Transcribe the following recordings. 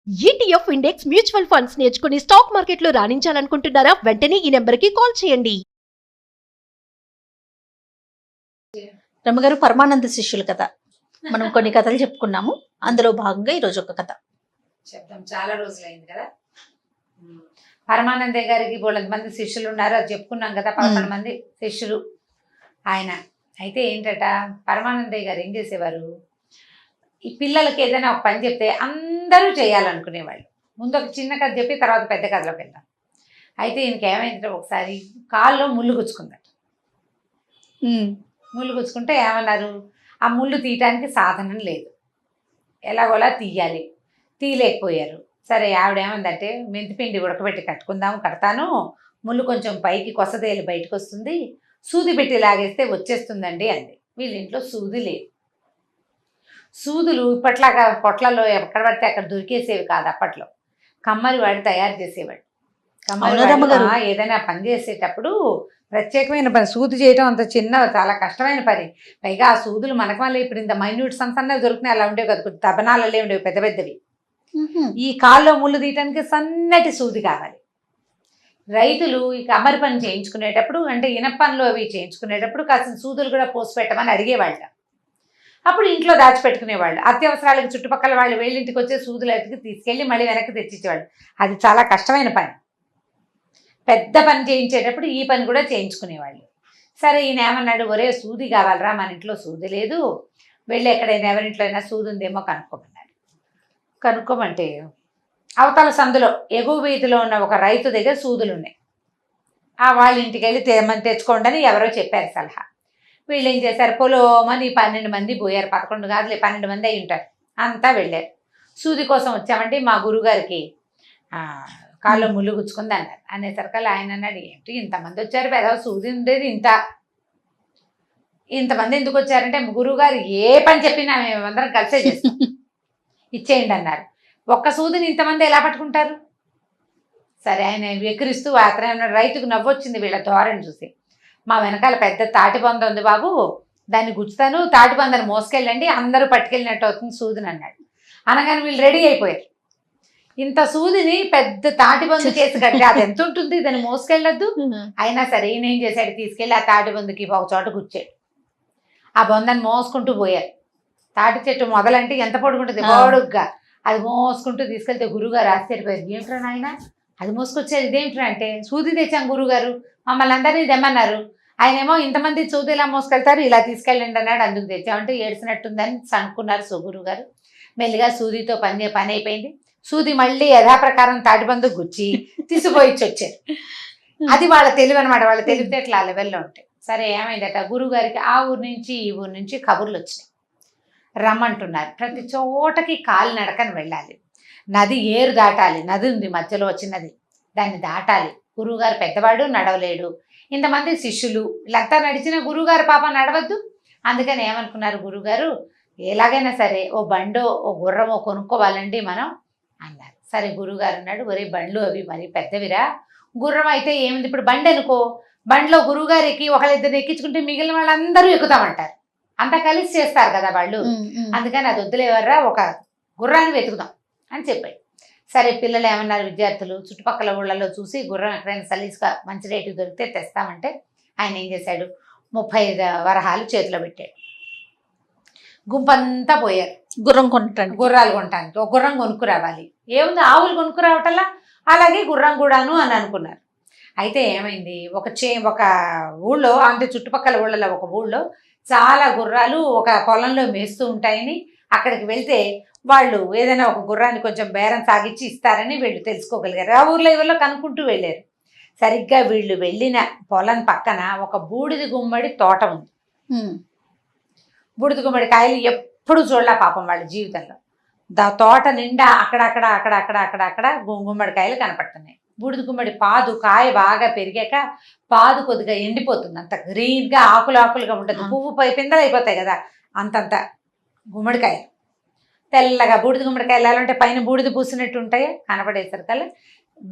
ETF index mutual funds నేర్చుకుని stock మార్కెట్లో రాణించాలనుకుంటున్నారా? వెంటనే ఈ నెంబర్కి కాల్ చేయండి. రమ్మగారు పరమానంద శిష్యుల కథ మనం కొన్ని కథలు చెప్పుకున్నాము. అందులో భాగంగా ఈరోజు ఒక కథ చెప్తాం. చాలా రోజులైంది కదా. పరమానందయ్య గారికి బోళ్ళంత మంది శిష్యులు ఉన్నారు, అది చెప్పుకున్నాం కదా. 11 మంది శిష్యులు ఆయన. అయితే ఏంటట, పరమానందయ్య గారు ఏం చేసేవారు, ఈ పిల్లలకి ఏదైనా ఒక పని చెప్తే అందరూ చేయాలనుకునేవాళ్ళు. ముందు ఒక చిన్న కథ చెప్పి తర్వాత పెద్ద కథలోకి వెళ్దాం. అయితే ఈయనకి ఏమైందంటే, ఒకసారి కాల్లో ముళ్ళు గుచ్చుకుందట. ముళ్ళు గుచ్చుకుంటే ఏమన్నారు, ఆ ముళ్ళు తీయటానికి సాధనం లేదు, ఎలాగోలా తీయాలి. తీయలేకపోయారు. సరే, ఆవిడ ఏమందంటే, మెంతిపిండి ఉడకబెట్టి కడతాను, ముళ్ళు కొంచెం పైకి కొసదేలు బయటకు వస్తుంది, సూది పెట్టి లాగేస్తే వచ్చేస్తుందండి అంది. వీళ్ళ ఇంట్లో సూది లేదు. సూదులు ఇప్పట్లాగా పొట్లలో ఎక్కడ పడితే అక్కడ దొరికేసేవి కాదు. అప్పట్లో కమ్మరి వాడు తయారు చేసేవాడు. ఏదైనా పని చేసేటప్పుడు ప్రత్యేకమైన పని, సూది చేయటం అంత చిన్న చాలా కష్టమైన పని. పైగా ఆ సూదులు మనకు వల్ల ఇప్పుడు ఇంత మైన్యూట్ సన్నవి దొరికినాయి, అలా ఉండేవి కదా, తబనాలే ఉండేవి పెద్ద పెద్దవి. ఈ కాల్లో ముళ్ళు తీయటానికి సన్నటి సూది కావాలి. రైతులు ఈ కమ్మరి పని చేయించుకునేటప్పుడు, అంటే ఇనప పనులు అవి చేయించుకునేటప్పుడు కాసిన సూదులు కూడా పోసి పెట్టమని అడిగేవాళ్ళ. అప్పుడు ఇంట్లో దాచిపెట్టుకునేవాళ్ళు. అత్యవసరాలకు చుట్టుపక్కల వాళ్ళు వేళ్ళింటికి వచ్చే సూదులు ఎత్తుకి తీసుకెళ్ళి మళ్ళీ వెనక్కి తెచ్చిచ్చేవాళ్ళు. అది చాలా కష్టమైన పని. పెద్ద పని చేయించేటప్పుడు ఈ పని కూడా చేయించుకునేవాళ్ళు. సరే, ఈయన ఏమన్నాడు, ఒరే సూది కావాలరా, మన ఇంట్లో సూది లేదు, వెళ్ళి ఎక్కడైనా ఎవరింట్లో అయినా సూది ఉందేమో కనుక్కోమన్నాడు. కనుక్కోమంటే అవతల సందులో ఎగువ వీధిలో ఉన్న ఒక రైతు దగ్గర సూదులు ఉన్నాయి. వాళ్ళ ఇంటికి వెళ్ళి తెచ్చుకోండి అని ఎవరో చెప్పారు సలహా. వీళ్ళు ఏం చేశారు, పొలోమని 12 మంది పోయారు. 11 కాదులే, 12 మంది అయి ఉంటారు. అంతా వెళ్ళారు. సూది కోసం వచ్చామంటే మా గురుగారికి కాళ్ళు ముళ్ళు గుచ్చుకుంది అన్నారు. అనేసరికల్లా ఆయన అన్నాడు, ఏంటి ఇంతమంది వచ్చారు, పెద్ద సూది ఉండేది ఇంతమంది ఎందుకు వచ్చారంటే, గురువుగారు ఏ పని చెప్పినా మేమందరం కలిసే చేస్తాం, ఇచ్చేయండి అన్నారు. ఒక్క సూదిని ఇంతమంది ఎలా పట్టుకుంటారు? సరే, ఆయన ఎక్కిరిస్తూ అతను రైతుకు నవ్వొచ్చింది వీళ్ళ ధోరణి చూసి. మా వెనకాల పెద్ద తాటి బొంద ఉంది బాబు, దాన్ని గుచ్చుతాను, తాటి బొందని మోసుకెళ్ళండి, అందరూ పట్టుకెళ్ళినట్టు అవుతుంది సూదిని అన్నాడు. అనగానే వీళ్ళు రెడీ అయిపోయారు. ఇంత సూదిని పెద్ద తాటి బొందు చేసి కట్టి అది ఎంత ఉంటుంది, దాన్ని మోసుకెళ్ళొద్దు. అయినా సరే ఈయన ఏం చేశాడు, తీసుకెళ్ళి ఆ తాటి బొందుకి ఒక చోట గుచ్చాడు. ఆ బొందని మోసుకుంటూ పోయారు. తాటి చెట్టు మొదలంటే ఎంత పొడుగుంటుంది, పొడుగ్గా. అది మోసుకుంటూ తీసుకెళ్తే గురువుగారు ఆశ్చర్యపోయారు. ఏమిట్రా నాయన అది మోసుకొచ్చారు, ఇదేమిట్రా అంటే, సూది తెచ్చాం గురువుగారు, మమ్మల్ని అందరినీ తెమ్మన్నారు. ఆయనేమో ఇంతమంది సూది ఇలా మోసుకెళ్తారు, ఇలా తీసుకెళ్ళండి అన్నాడు, అందుకు తెచ్చామంటే ఏడ్చినట్టుందని అనుకున్నారు గురువుగారు. మెల్లిగా సూదితో పని అయిపోయింది. సూది మళ్ళీ యథాప్రకారం తాటిబందు గుచ్చి తీసుకుపోయిచ్చి వచ్చారు. అది వాళ్ళ తెలివి అనమాట. వాళ్ళ తెలివితేటలు ఆ లెవెల్లో ఉంటాయి. సరే, ఏమైందట, గురువుగారికి ఆ ఊరు నుంచి ఈ ఊరు నుంచి కబుర్లు వచ్చినాయి, రమ్మంటున్నారు. ప్రతి చోటకి కాలినడకని వెళ్ళాలి, నది ఏరు దాటాలి, నది ఉంది మధ్యలో వచ్చినది, దాన్ని దాటాలి. గురువుగారు పెద్దవాడు, నడవలేడు. ఇంతమంది శిష్యులు వీళ్ళంతా నడిచిన గురువుగారు పాప నడవద్దు. అందుకని ఏమనుకున్నారు గురువుగారు, ఎలాగైనా సరే ఓ బండో ఓ గుర్రమో కొనుక్కోవాలండి మనం అన్నారు. సరే, గురువుగారు అన్నాడు, ఒరే బండ్లు అవి మరి పెద్దవిరా, గుర్రం అయితే ఏమింది, ఇప్పుడు బండి అనుకో, బండిలో గురువుగారు ఎక్కి ఒకళ్ళిద్దరు ఎక్కించుకుంటే మిగిలిన వాళ్ళందరూ ఎక్కుతామంటారు, అంతా కలిసి చేస్తారు కదా వాళ్ళు. అందుకని అది వద్దులేవర్రా, ఒక గుర్రాన్ని వెతుకుదాం అని చెప్పాడు. సరే, పిల్లలు ఏమన్నారు, విద్యార్థులు చుట్టుపక్కల ఊళ్ళలో చూసి గుర్రం ఎక్కడైనా సలీస్గా మంచి రేటు దొరికితే తెస్తామంటే ఆయన ఏం చేశాడు, 35 వరహాలు చేతిలో పెట్టాడు. గుంపంతా పోయారు గుర్రాలు కొనటానికి. ఒక గుర్రం కొనుక్కు రావాలి, ఏముంది ఆవులు కొనుక్కు రావటల్లా, అలాగే గుర్రం కూడాను అని అనుకున్నారు. అయితే ఏమైంది, ఒక ఊళ్ళో, అంటే చుట్టుపక్కల ఊళ్ళలో ఒక ఊళ్ళో చాలా గుర్రాలు ఒక పొలంలో మేస్తూ ఉంటాయని, అక్కడికి వెళ్తే వాళ్ళు ఏదైనా ఒక గుర్రాన్ని కొంచెం బేరం సాగించి ఇస్తారని వీళ్ళు తెలుసుకోగలిగారు. ఆ ఊర్లో ఎవరిలో కనుక్కుంటూ వెళ్ళారు. సరిగ్గా వీళ్ళు వెళ్ళిన పొలం పక్కన ఒక బూడిద గుమ్మడి తోట ఉంది. బూడిద గుమ్మడి కాయలు ఎప్పుడు చూడలే పాపం వాళ్ళ జీవితంలో. తోట నిండా అక్కడక్కడ గుమ్మడికాయలు కనపడుతున్నాయి. బూడిద గుమ్మడి పాదు కాయ బాగా పెరిగాక పాదు కొద్దిగా ఎండిపోతుంది, అంత గ్రీన్గా ఆకులుగా ఉంటుంది, పువ్వు పిందెలు అయిపోతాయి కదా, అంతంత గుమ్మడికాయ తెల్లగా. బూడిద గుమ్మడికాయలు ఎలా ఉంటాయి, పైన బూడిద పూసినట్టు ఉంటాయి. కనపడేసరికల్లా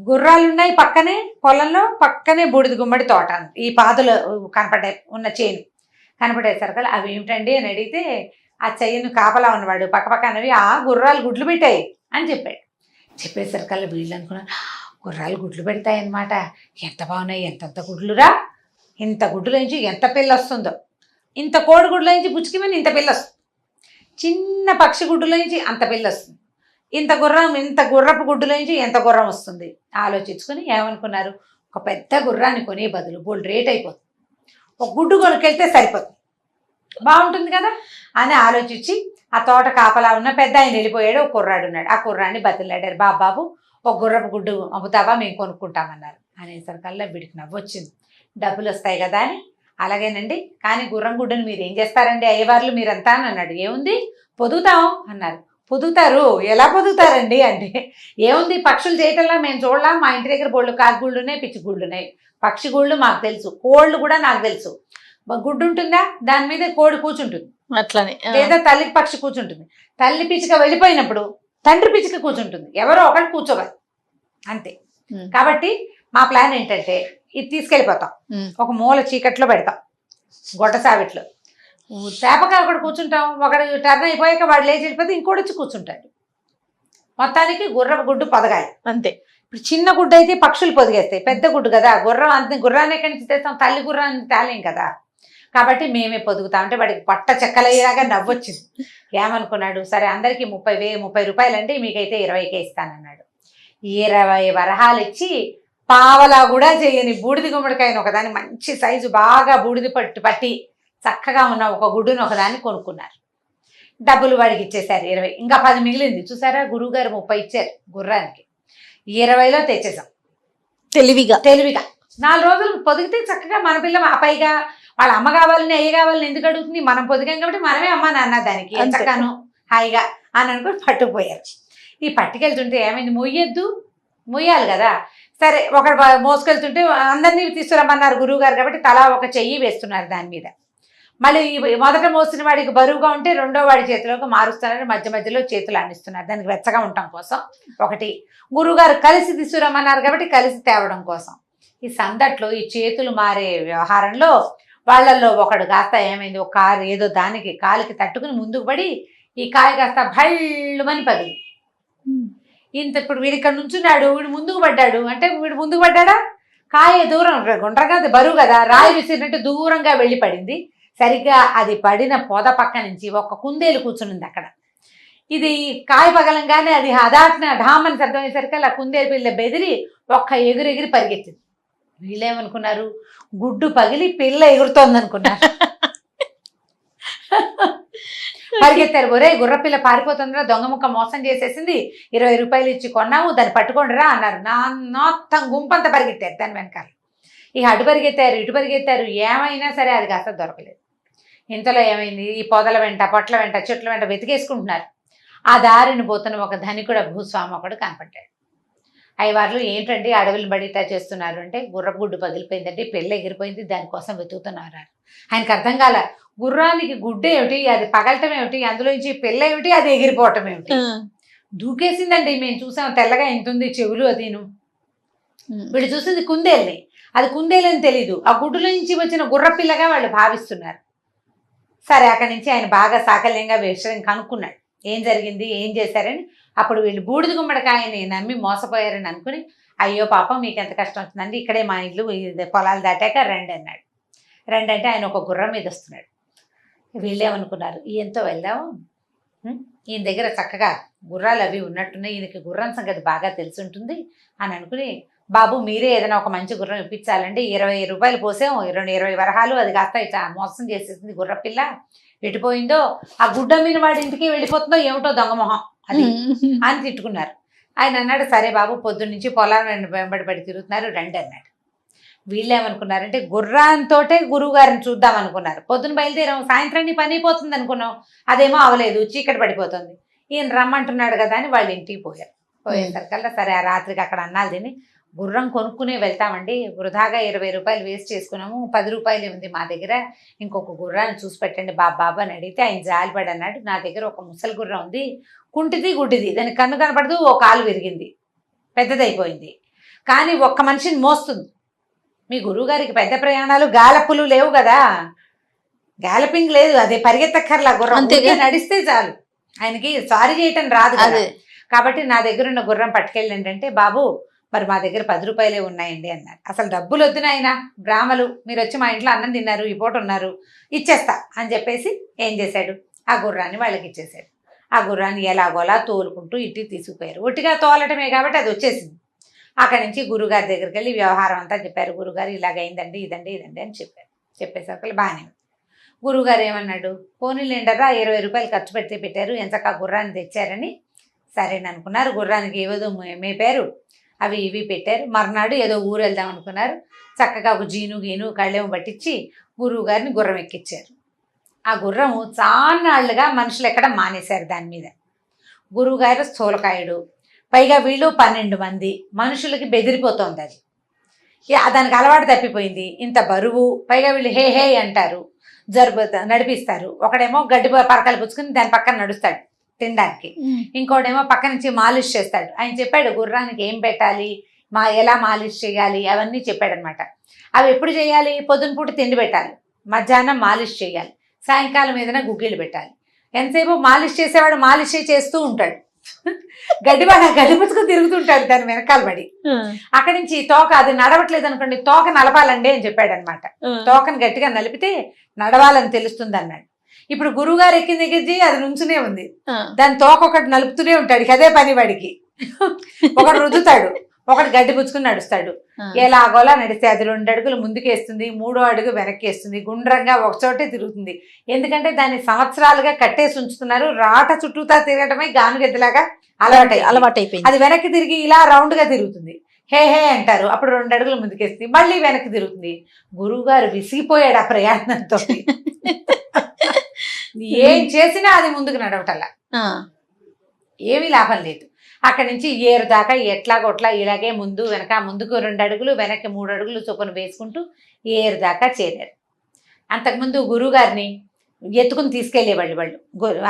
గుర్రాలు ఉన్నాయి పక్కనే, పొలంలో పక్కనే బూడిద గుమ్మడి తోట, ఈ పాదులు ఉన్న చేను కనపడేసరికల్లా అవి ఏమిటండి అని అడిగితే, ఆ చెయ్యను కాపలా ఉన్నవాడు పక్కపక్కనవి, ఆ గుర్రాలు గుడ్లు పెట్టాయి అని చెప్పాడు. చెప్పేసరికల్లా వీళ్ళు అనుకున్నారు గుర్రాలు గుడ్లు పెడతాయన్నమాట. ఎంత బాగున్నాయి, ఎంతంత గుడ్లురా, ఇంత గుడ్డులోంచి ఎంత పిల్ల వస్తుందో, ఇంత కోడి గుడ్లోంచి బుచ్చికిమని ఇంత పిల్ల వస్తుంది, చిన్న పక్షి గుడ్డులోంచి అంత పిల్ల వస్తుంది, ఇంత గుర్రపు గుడ్డులోంచి ఎంత గుర్రం వస్తుంది ఆలోచించుకుని ఏమనుకున్నారు, ఒక పెద్ద గుర్రాన్ని కొనే బదులు బోల్డ్ రేట్ అయిపోతుంది, ఒక గుడ్డు కొనుక్కెళ్తే సరిపోతుంది, బాగుంటుంది కదా అని ఆలోచించి ఆ తోట కాపలా ఉన్న పెద్ద ఆయన వెళ్ళిపోయాడు. ఒక కుర్రాడు ఉన్నాడు. ఆ కుర్రాన్ని బతిలాడారు, బాబాబు ఒక గుర్రపు గుడ్డు అమ్ముతావా, మేము కొనుక్కుంటామన్నారు. అనేసరికల్లా వీడికి నవ్వు వచ్చింది. డబ్బులు వస్తాయి కదా అని, అలాగేనండి, కానీ గుర్రం గుడ్డుని మీరు ఏం చేస్తారండి అయ్యవార్లు మీరంతా అని అన్నాడు. ఏముంది పొదుగుతాం అన్నారు. పొదుగుతారు, ఎలా పొదుగుతారండి అంటే, ఏముంది పక్షులు చేయటంలా మేము చూడలా, మా ఇంటి దగ్గర బోళ్ళు కాకుగుళ్ళు ఉన్నాయి, పిచ్చి గుళ్ళు ఉన్నాయి, పక్షి గుళ్ళు మాకు తెలుసు, కోళ్ళు కూడా నాకు తెలుసు. గుడ్డు ఉంటుందా, దాని మీద కోడి కూర్చుంటుంది, అట్లనే లేదా తల్లి పక్షి కూర్చుంటుంది. తల్లి పిచ్చిక వెళ్ళిపోయినప్పుడు తండ్రి పిచ్చిక కూర్చుంటుంది, ఎవరో ఒకటి కూర్చోవాలి అంతే. కాబట్టి మా ప్లాన్ ఏంటంటే ఇది తీసుకెళ్ళిపోతాం, ఒక మూల చీకట్లో పెడతాం, గొడ్డ సావిట్లో చేపగా ఒకటి కూర్చుంటాం, ఒకటి టర్న్ అయిపోయాక వాడు లేచి వెళ్ళిపోతే ఇంకోటి వచ్చి కూర్చుంటాడు. మొత్తానికి గుర్రపు గుడ్డు పొదగాలి అంతే. ఇప్పుడు చిన్న గుడ్డు అయితే పక్షులు పొదిగేస్తాయి, పెద్ద గుడ్డు కదా గుర్రాన్ని ఎక్కడి నుంచి తెస్తాం, తల్లి గుర్రాన్ని తేలేం కదా. కాబట్టి మేమే పొదుగుతాం అంటే వాడికి పట్ట చెక్కలయ్యేలాగా నవ్వొచ్చింది. ఏమనుకున్నాడు, సరే అందరికీ 30 రూపాయలండి, మీకైతే 20కే ఇస్తానన్నాడు. 20 వరహాలు ఇచ్చి పావలా కూడా చేయని బూడిది గుమ్మడికాయను ఒకదాన్ని మంచి సైజు బాగా బూడిది పట్టి చక్కగా ఉన్న ఒక గుడ్డును ఒకదాన్ని కొనుక్కున్నారు. డబ్బులు వాడికి ఇచ్చేశారు 20, ఇంకా 10 మిగిలింది. చూసారా, గురువుగారు 30 ఇచ్చారు గుర్రానికి, 20లో తెచ్చేసాం తెలివిగా. 4 రోజులు పొదిగితే చక్కగా మన పిల్ల పైగా వాళ్ళ అమ్మ కావాలని అయ్య కావాలని ఎందుకు అడుగుతుంది, మనం పొదిగాం కాబట్టి మనమే అమ్మ నాన్న దానికి చక్కను హాయిగా అని అనుకుని పట్టుకుపోయారు. ఈ పట్టుకెళ్తుంటే ఏమైంది, మొయ్యాలి కదా, సరే ఒకడు మోసుకెళ్తుంటే అందరినీ తీసుకురమ్మన్నారు గురువు గారు కాబట్టి తలా ఒక చెయ్యి వేస్తున్నారు దాని మీద. మళ్ళీ మొదట మోసిన వాడికి బరువుగా ఉంటే రెండో వాడి చేతిలోకి మారుస్తున్నారు, మధ్యలో చేతులు అందిస్తున్నారు దానికి వెచ్చగా ఉండటం కోసం. ఒకటి గురువుగారు కలిసి తీసుకురమ్మన్నారు కాబట్టి కలిసి తేవడం కోసం. ఈ సందట్లో ఈ చేతులు మారే వ్యవహారంలో వాళ్ళల్లో ఒకడు కాస్త ఏమైంది, ఒక కారు ఏదో దానికి కాలికి తట్టుకుని ముందుకు పడి ఈ కాయ కాస్త భళ్ళుమని పడింది. ఇప్పుడు వీడి ఇక్కడ నుంచున్నాడు, వీడు ముందుకు పడ్డాడు అంటే వీడు ముందుకు పడ్డాడా, కాయ దూరం గుండ్రగా బరువు కదా, రాయి విసిరినట్టు దూరంగా వెళ్ళి పడింది. సరిగ్గా అది పడిన పొద పక్క నుంచి ఒక కుందేలు కూర్చునింది అక్కడ. ఇది కాయ పగలంగానే అది హదాట్న ఢామని శబ్దం అయ్యేసరికి అలా కుందేలు పిల్ల బెదిరి ఒక్క ఎగిరి పరిగెత్తింది. వీళ్ళేమనుకున్నారు, గుడ్డు పగిలి పిల్ల ఎగురుతోంది అనుకున్నారు. పరిగెత్తారు, ఒరే గుర్రపిల్ల పారిపోతుందిరా, దొంగ ముక్క మోసం చేసేసింది, 20 రూపాయలు ఇచ్చి కొన్నావు, దాన్ని పట్టుకోండిరా అన్నారు. మొత్తం గుంపంతా పరిగెత్తారు దాని వెనకాల. ఇక అటు పరిగెత్తారు ఇటు పరిగెత్తారు, ఏమైనా సరే అది కాస్త దొరకలేదు. ఇంతలో ఏమైంది, ఈ పొదల వెంట పొట్ల వెంట చెట్ల వెంట వెతికేసుకుంటున్నారు. ఆ దారిని పోతున్న ఒక ధనికుడ భూస్వామి ఒకడు కనపడ్డాడు. అయ్యవార్లు ఏంటండి అడవులు బడిటా చేస్తున్నారు అంటే, గుర్రపు గుడ్డు పగిలిపోయిందండి, పెళ్ళి ఎగిరిపోయింది, దానికోసం వెతుకుతున్నారు. ఆయనకు అర్థం కాల, గుర్రానికి గుడ్డు ఏమిటి, అది పగలటం ఏమిటి, అందులోంచి పిల్ల ఏమిటి, అది ఎగిరిపోవటం ఏమిటి. దూకేసిందండి, మేము చూసాం, తెల్లగా ఎంతుంది చెవులు అదిను. వీళ్ళు చూసింది కుందేల్ని, అది కుందేలని తెలీదు, ఆ గుడ్డులో నుంచి వచ్చిన గుర్రపిల్లగా వాళ్ళు భావిస్తున్నారు. సరే అక్కడి నుంచి ఆయన బాగా సాకల్యంగా విషయం కనుక్కున్నాడు, ఏం జరిగింది ఏం చేశారని. అప్పుడు వీళ్ళు బూడిద గుమ్మడికాయని నమ్మి మోసపోయారని అనుకుని, అయ్యో పాపం మీకు ఎంత కష్టం వచ్చిందండి, ఇక్కడే మా ఇల్లు పొలాలు దాటాక రండి అన్నాడు. రండి అంటే ఆయన ఒక గుర్రం మీద వస్తున్నాడు. వీళ్ళేమనుకున్నారు, ఈయనతో వెళ్దాము, ఈయన దగ్గర చక్కగా గుర్రాలు అవి ఉన్నట్టున్నాయి, ఈయనకి గుర్రం సంగతి బాగా తెలిసి ఉంటుంది అని అనుకుని, బాబు మీరే ఏదైనా ఒక మంచి గుర్రం ఇప్పించాలండి, 20 రూపాయలు పోసాం, 20 వరహాలు, అది కాస్త ఇట్లా మోసం చేసేసింది గుర్రపిల్ల, ఎటుపోయిందో, ఆ గుడ్డ మీద వాడి ఇంటికి వెళ్ళిపోతుందో ఏమిటో దొంగమొహం అది అని తిట్టుకున్నారు. ఆయన అన్నాడు, సరే బాబు పొద్దున్నుంచి పొలాన్ని వెంబడి పడి తిరుగుతున్నారు రండి అన్నాడు. వీళ్ళు ఏమనుకున్నారంటే గుర్రాంతోటే గురువు గారిని చూద్దాం అనుకున్నారు. పొద్దున్న బయలుదేరాం, సాయంత్రాన్ని పని అయిపోతుంది అనుకున్నాం, అదేమో అవలేదు, చీకటి పడిపోతుంది. ఈయన రమ్మంటున్నాడు కదా అని వాళ్ళు ఇంటికి పోయేసరికల్లా సరే ఆ రాత్రికి అక్కడ అన్నాలు తిని గుర్రం కొనుక్కునే వెళ్తామండి, వృధాగా 20 రూపాయలు వేస్ట్ చేసుకున్నాము, 10 రూపాయలు ఉంది మా దగ్గర, ఇంకొక గుర్రాన్ని చూసి పెట్టండి బాబు అని అడిగితే ఆయన జాలిపడి అన్నాడు, నా దగ్గర ఒక ముసలి గుర్రం ఉంది, కుంటిది గుడ్డిది, దానికి కన్ను కనపడదు, ఓ కాలు విరిగింది, పెద్దదైపోయింది, కానీ ఒక్క మనిషిని మోస్తుంది. మీ గురువుగారికి పెద్ద ప్రయాణాలు గాలప్పులు లేవు కదా, గాలపింగ్ లేదు, అదే పరిగెత్తక్కర్లా, గుర్రం నడిస్తే చాలు, ఆయనకి సారీ చేయటం రాదు కదా, కాబట్టి నా దగ్గర ఉన్న గుర్రం పట్టుకెళ్ళండి అంటే, బాబు మరి మా దగ్గర 10 రూపాయలే ఉన్నాయండి అన్నారు. అసలు డబ్బులు వద్దు నాయన, బ్రాహ్మలు మీరు వచ్చి మా ఇంట్లో అన్నం తిన్నారు, ఈ పూట ఉన్నారు, ఇచ్చేస్తా అని చెప్పేసి ఏం చేశాడు, ఆ గుర్రాన్ని వాళ్ళకి ఇచ్చేశాడు. ఆ గుర్రాన్ని ఎలాగోలా తోలుకుంటూ ఇంటికి తీసుకుపోయారు. ఒట్టిగా తోలటమే కాబట్టి అది వచ్చేసింది. అక్కడి నుంచి గురుగారి దగ్గరికి వెళ్ళి వ్యవహారం అంతా చెప్పారు. గురుగారు ఇలాగైందండి, ఇదండి అని చెప్పారు. చెప్పేసరికి బాగానే ఉంది. గురుగారు ఏమన్నాడు, పోనీలేండరా 20 రూపాయలు ఖర్చు పెడితే పెట్టారు, ఎంతకా గుర్రాన్ని తెచ్చారని సరేననుకున్నారు. గుర్రానికి ఏదో మేపారు, అవి ఇవి పెట్టారు. మర్నాడు ఏదో ఊరు వెళ్దాం అనుకున్నారు. చక్కగా ఒక గీను కళ్ళెము పట్టించి గురువు గారిని గుర్రం ఎక్కించారు. ఆ గుర్రము చాన్నాళ్లుగా మనుషులు ఎక్కడ మానేశారు దాని మీద. గురువుగారు స్థూలకాయుడు, పైగా వీళ్ళు 12 మంది మనుషులకి బెదిరిపోతుంది అది. దానికి అలవాటు తప్పిపోయింది. ఇంత బరువు, పైగా వీళ్ళు హే హే అంటారు, నడిపిస్తారు. ఒకడేమో గడ్డి పరకలు పుచ్చుకుని దాని పక్కన నడుస్తాడు తినడానికి, ఇంకోడేమో పక్క నుంచి మాలిష్ చేస్తాడు. ఆయన చెప్పాడు గుర్రానికి ఏం పెట్టాలి, ఎలా మాలిష్ చేయాలి అవన్నీ చెప్పాడు అనమాట. అవి ఎప్పుడు చేయాలి, పొద్దున పూట తిండి పెట్టాలి, మధ్యాహ్నం మాలిష్ చేయాలి, సాయంకాలం ఏదైనా గుగ్గిళ్ళు పెట్టాలి. ఎంతసేపు మాలిష్ చేసేవాడు మాలిష్ చేస్తూ ఉంటాడు, గడ్డి పుచ్చుకొని తిరుగుతుంటాడు దాని వెనకాల పడి. అక్కడి నుంచి తోక అది నడవట్లేదు అనుకోండి, తోక నలపాలండి అని చెప్పాడు అనమాట. తోకను గట్టిగా నలిపితే నడవాలని తెలుస్తుంది అన్నాడు. ఇప్పుడు గురువుగారు ఎక్కిన దగ్గర అది నుంచునే ఉంది, దాని తోక ఒకటి నలుపుతూనే ఉంటాడు, అదే పని వాడికి. ఒకటి రుద్దుతాడు, ఒకటి గడ్డి పుచ్చుకుని నడుస్తాడు. ఎలాగోలా నడిస్తే అది 2 అడుగులు ముందుకేస్తుంది, 3వ అడుగు వెనక్కేస్తుంది, గుండ్రంగా ఒకచోటే తిరుగుతుంది. ఎందుకంటే దాన్ని సంవత్సరాలుగా కట్టేసి ఉంచుతున్నారు, రాట చుట్టూతా తిరగటమే గానుగెద్దులాగా అలవాటైపోయింది. అది వెనక్కి తిరిగి ఇలా రౌండ్ గా తిరుగుతుంది, హే హే అంటారు, అప్పుడు 2 అడుగులు ముందుకేస్తుంది, మళ్ళీ వెనక్కి తిరుగుతుంది. గురువు గారు విసిగిపోయాడు ఆ ప్రయాణంతో. ఏం చేసినా అది ముందుకు నడవటల్లా, ఏమీ లాభం లేదు. అక్కడి నుంచి ఏరు దాకా ఎట్లాగొట్లా ఇలాగే ముందు వెనక, ముందుకు 2 అడుగులు వెనక్కి 3 అడుగులు చొప్పున వేసుకుంటూ ఏరు దాకా చేరారు. అంతకుముందు గురువుగారిని ఎత్తుకుని తీసుకెళ్లేవాళ్ళు వాళ్ళు,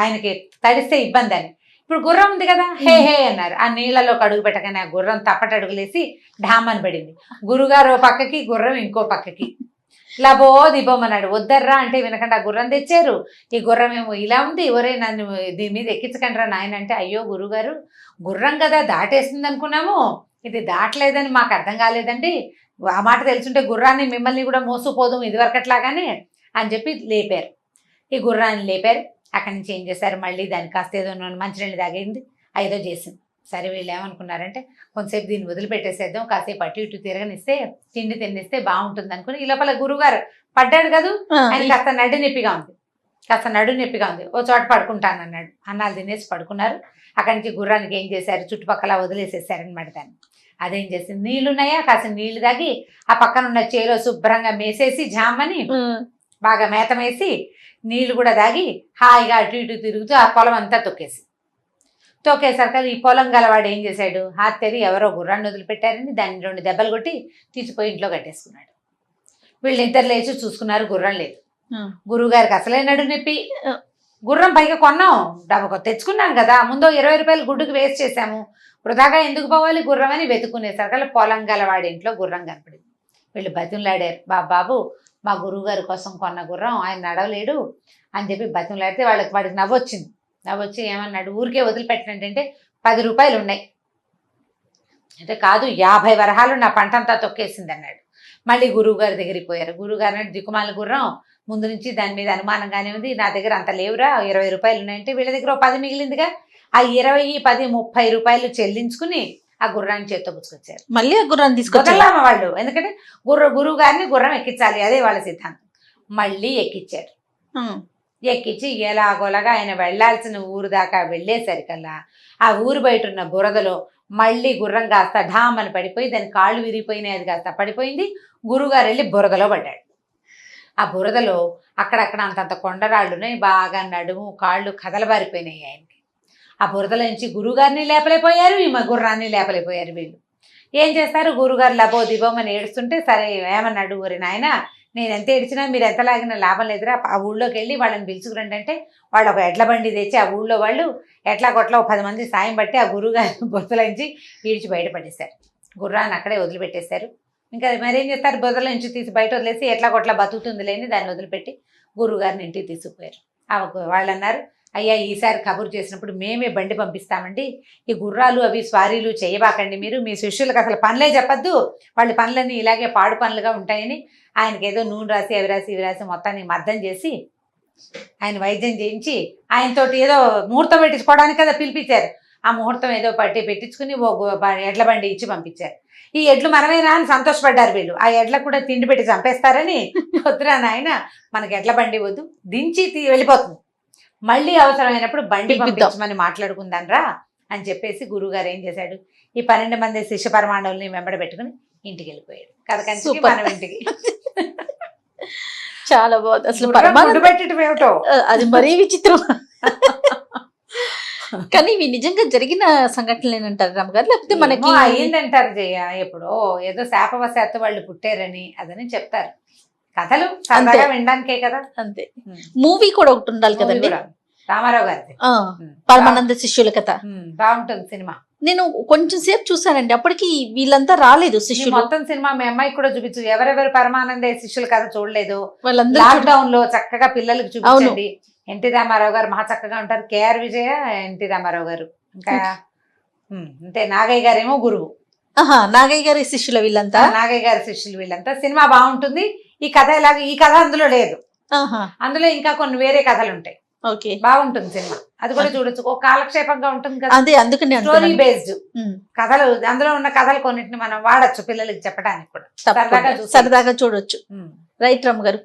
ఆయనకి తడిస్తే ఇబ్బంది అని. ఇప్పుడు గుర్రం ఉంది కదా, హే హే అన్నారు. ఆ నీళ్లలో అడుగు పెట్టగానే ఆ గుర్రం తప్పటడుగులేసి ఢామని పడింది. గురుగారు ఓ పక్కకి, గుర్రం ఇంకో పక్కకి. లబో దిబోమన్నాడు. వద్దర్రా అంటే వినకుండా గుర్రం తెచ్చారు. ఈ గుర్రం ఏమో ఇలా ఉంది, ఒరే నన్ను దీని మీద ఎక్కించకండి రా నాయన అంటే, అయ్యో గురుగారు గుర్రం కదా దాటేస్తుంది అనుకున్నాము, ఇది దాటలేదని మాకు అర్థం కాలేదండి, ఆ మాట తెలుసుంటే గుర్రాన్ని మిమ్మల్ని కూడా మోసుకుపోదు ఇదివరకట్లాగానే అని చెప్పి లేపారు. ఈ గుర్రాన్ని లేపారు. అక్కడి నుంచి ఏం చేశారు, మళ్ళీ దానికి కాస్త ఏదో మంచినీళ్ళు తాగింది, ఏదో చేసింది. సరే వీళ్ళు ఏమనుకున్నారంటే, కొంతసేపు దీన్ని వదిలిపెట్టేసేద్దాం, కాసేపు అటు ఇటు తిరగనిస్తే తిండి తిన్నిస్తే బాగుంటుంది అనుకుని, ఈ లోపల గురువుగారు పడ్డాడు కదా, ఆయన కాస్త నడు నొప్పిగా ఉంది, ఓ చోట పడుకుంటానన్నాడు. అన్నాలు తినేసి పడుకున్నారు. అక్కడి నుంచి గుర్రానికి ఏం చేశారు, చుట్టుపక్కల వదిలేసేసారనమాట దాన్ని. అదేం చేసింది, నీళ్లున్నాయా కాస్త నీళ్లు తాగి ఆ పక్కన ఉన్న చేలో శుభ్రంగా మేసేసి జామని బాగా మేతమేసి నీళ్లు కూడా తాగి హాయిగా అటు ఇటు తిరుగుతూ ఆ పొలం అంతా తొక్కేసరికి ఈ పొలం గలవాడు ఏం చేశాడు, హాతేరి ఎవరో గుర్రాన్ని వదిలిపెట్టారని దాన్ని 2 దెబ్బలు కొట్టి తీసిపోయి ఇంట్లో కట్టేసుకున్నాడు. వీళ్ళిద్దరు లేచి చూసుకున్నారు, గుర్రం లేదు. గురువుగారికి అసలే నడు నొప్పి, గుర్రం పైగా కొన్నాం, డబ్బు తెచ్చుకున్నాం కదా, ముందు 20 రూపాయలు గుడ్డుకు వేస్ట్ చేశాము, వృధాగా ఎందుకు పోవాలి గుర్రం అని వెతుక్కునేసరికి పొలం గలవాడి ఇంట్లో గుర్రం కనపడింది. వీళ్ళు బతిమలాడారు, బాబు మా గురువుగారి కోసం కొన్న గుర్రం, ఆయన నడవలేడు అని చెప్పి బతిమలాడితే వాడికి నవ్వొచ్చి ఏమన్నాడు, ఊరికే వదిలిపెట్టినట్టంటే 10 రూపాయలు ఉన్నాయి అంటే, కాదు 50 వరహాలు నా పంట అంతా తొక్కేసింది అన్నాడు. మళ్ళీ గురువుగారి దగ్గరికి పోయారు. గురువుగారు అంటే, దిక్కుమాల గుర్రం ముందు నుంచి దాని మీద అనుమానంగానే ఉంది, నా దగ్గర అంత లేవురా, 20 రూపాయలు ఉన్నాయంటే వీళ్ళ దగ్గర 10 మిగిలిందిగా, ఆ 20, 10, 30 రూపాయలు చెల్లించుకుని ఆ గుర్రాన్ని చేత్తో పుచ్చుకొచ్చారు. మళ్ళీ ఆ గుర్రాన్ని తీసుకొచ్చారు వాళ్ళు, ఎందుకంటే గురువు గారిని గుర్రం ఎక్కించాలి, అదే వాళ్ళ సిద్ధాంతం. మళ్ళీ ఎక్కించారు. ఎక్కించి ఎలాగోలాగా ఆయన వెళ్లాల్సిన ఊరు దాకా వెళ్ళేసరికల్లా ఆ ఊరు బయట ఉన్న బురదలో మళ్ళీ గుర్రం కాస్త ఢామని పడిపోయి దాని కాళ్ళు విరిగిపోయినాయి, అది కాస్త పడిపోయింది. గురువుగారు వెళ్ళి బురదలో పడ్డాడు. ఆ బురదలో అక్కడక్కడ అంతంత కొండరాళ్ళున్నాయి, బాగా నడుము కాళ్ళు కదలబారిపోయినాయి ఆయనకి. ఆ బురదలో నుంచి గురువుగారిని లేపలేకపోయారు, ఈ గుర్రాన్ని లేపలేకపోయారు. వీళ్ళు ఏం చేస్తారు, గురువుగారు లబో దిబోమని ఏడుస్తుంటే, సరే ఏమన్నాడు, ఊరి నాయన నేను ఎంత ఏడ్చినా మీరు ఎంత లాగినా లాభం లేదురా, ఆ ఊళ్ళోకి వెళ్ళి వాళ్ళని పిలుచుకురండి అంటే, వాళ్ళు ఒక ఎడ్ల బండి తెచ్చి ఆ ఊళ్ళో వాళ్ళు ఎట్లా కొట్లా 10 మంది సాయం పట్టి ఆ గురువుగారిని బురదలోంచి ఈడ్చి బయటపడేశారు. గుర్రాన్ని అక్కడే వదిలిపెట్టేశారు. ఇంకా మరేం చేస్తారు, బురదల నుంచి తీసి బయట వదిలేసి ఎట్లా కొట్లా బతుకుతుంది లేని దాన్ని వదిలిపెట్టి గురువుగారిని ఇంటికి తీసుకుపోయారు. వాళ్ళు అన్నారు, అయ్యా ఈసారి కబురు చేసినప్పుడు మేమే బండి పంపిస్తామండి, ఈ గుర్రాలు అవి స్వారీలు చేయబాకండి, మీరు మీ శిష్యులకు అసలు పనులే చెప్పద్దు, వాళ్ళ పనులన్నీ ఇలాగే పాడు పనులుగా ఉంటాయని ఆయనకి ఏదో నూనె రాసి అవి రాసి ఇవి రాసి మొత్తాన్ని మద్దం చేసి ఆయన వైద్యం చేయించి ఆయనతోటి ఏదో ముహూర్తం పెట్టించుకోవడానికి కదా పిలిపించారు. ఆ ముహూర్తం ఏదో పెట్టించుకుని ఎడ్ల బండి ఇచ్చి పంపించారు. ఈ ఎడ్లు మనమేనా అని సంతోషపడ్డారు వీళ్ళు. ఆ ఎడ్లకు కూడా తిండి పెట్టి చంపేస్తారని వద్దురా నాయన మనకి ఎడ్ల బండి వద్దు, దించి వెళ్ళిపోతుంది, మళ్ళీ అవసరమైనప్పుడు బండి పంపించమని మాట్లాడుకుందాన్రా అని చెప్పేసి గురువుగారు ఏం చేశాడు, ఈ 12 మంది శిష్య పరమాణువుల్ని వెంబడ పెట్టుకుని ఇంటికి వెళ్ళిపోయాడు. కథకంచి మనం ఇంటికి. చాలా బాగుంది అసలు. పెట్టడం ఏమిటో అది మరీ విచిత్రం. కానీ ఇవి నిజంగా జరిగిన సంఘటనలేనంటారు రామగారు, లేకపోతే మనకి అయ్యిందంటారు జయ, ఎప్పుడో ఏదో శాపవశాత్తు వాళ్ళు పుట్టారని అదని చెప్తారు. కథలు సరదాగా వినడానికే కదా. అంతే. మూవీ కూడా ఒకటి ఉండాలి కదండి, రామారావు గారి పరమానంద శిష్యుల కథ. బాగుంటుంది సినిమా. నేను కొంచెం సేపు చూసానండి, అప్పటికి వీళ్ళంతా రాలేదు శిష్యులు. మొత్తం సినిమా మీ అమ్మాయికి కూడా చూపించు, ఎవరెవరు పరమానంద శిష్యుల కథ చూడలేదు వాళ్ళందరూ లాక్డౌన్ లో చక్కగా పిల్లలకి చూపించండి. ఎన్టీ రామారావు గారు మహా చక్కగా ఉంటారు, కేఆర్ విజయ, ఎన్టీ రామారావు గారు, ఇంకా అంటే నాగయ్య గారేమో గురువు. నాగయ్య గారి శిష్యుల వీళ్ళంతా, నాగయ్య గారి శిష్యులు వీళ్ళంతా. సినిమా బాగుంటుంది. ఈ కథ ఎలాగ, ఈ కథ అందులో లేదు, అందులో ఇంకా కొన్ని వేరే కథలు ఉంటాయి. ఓకే, బాగుంటుంది సినిమా, అది కూడా చూడొచ్చు. ఒక కాలక్షేపంగా ఉంటుంది కదా, అదే అందుకని స్టోరీ బేస్డ్ కథలు. అందులో ఉన్న కథలు కొన్నిటిని మనం వాడచ్చు పిల్లలకి చెప్పడానికి కూడా, సరదాగా చూడొచ్చు. రైట్ రామ్ గారు.